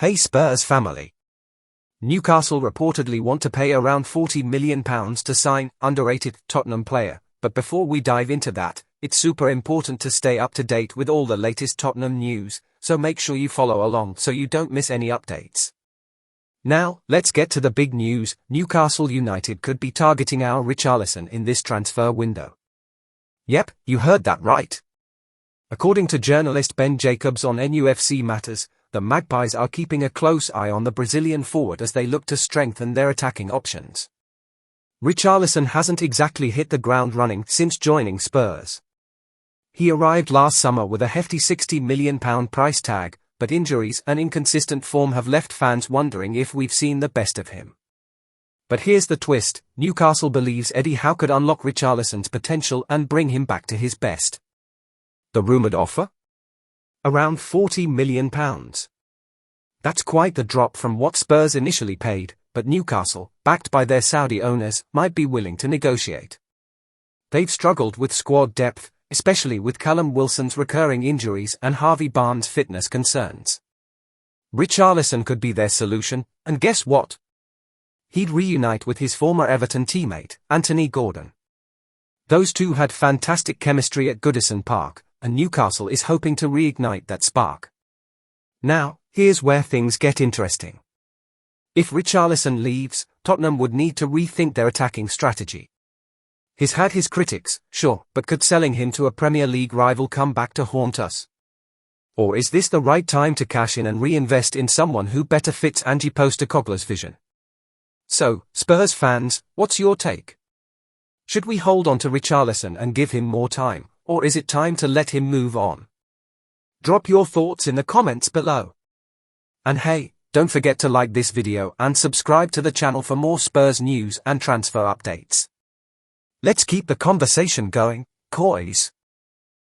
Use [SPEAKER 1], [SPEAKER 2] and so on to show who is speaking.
[SPEAKER 1] Hey Spurs family. Newcastle reportedly want to pay around £40 million to sign underrated Tottenham player, but before we dive into that, it's super important to stay up to date with all the latest Tottenham news, so make sure you follow along so you don't miss any updates. Now, let's get to the big news. Newcastle United could be targeting our Richarlison in this transfer window. Yep, you heard that right. According to journalist Ben Jacobs on NUFC Matters, the Magpies are keeping a close eye on the Brazilian forward as they look to strengthen their attacking options. Richarlison hasn't exactly hit the ground running since joining Spurs. He arrived last summer with a hefty £60 million price tag, but injuries and inconsistent form have left fans wondering if we've seen the best of him. But here's the twist: Newcastle believes Eddie Howe could unlock Richarlison's potential and bring him back to his best. The rumoured offer? Around £40 million. That's quite the drop from what Spurs initially paid, but Newcastle, backed by their Saudi owners, might be willing to negotiate. They've struggled with squad depth, especially with Callum Wilson's recurring injuries and Harvey Barnes' fitness concerns. Richarlison could be their solution, and guess what? He'd reunite with his former Everton teammate, Anthony Gordon. Those two had fantastic chemistry at Goodison Park, and Newcastle is hoping to reignite that spark. Now, here's where things get interesting. If Richarlison leaves, Tottenham would need to rethink their attacking strategy. He's had his critics, sure, but could selling him to a Premier League rival come back to haunt us? Or is this the right time to cash in and reinvest in someone who better fits Ange Postecoglou's vision? So, Spurs fans, what's your take? Should we hold on to Richarlison and give him more time, or is it time to let him move on? Drop your thoughts in the comments below. And hey, don't forget to like this video and subscribe to the channel for more Spurs news and transfer updates. Let's keep the conversation going, Coys.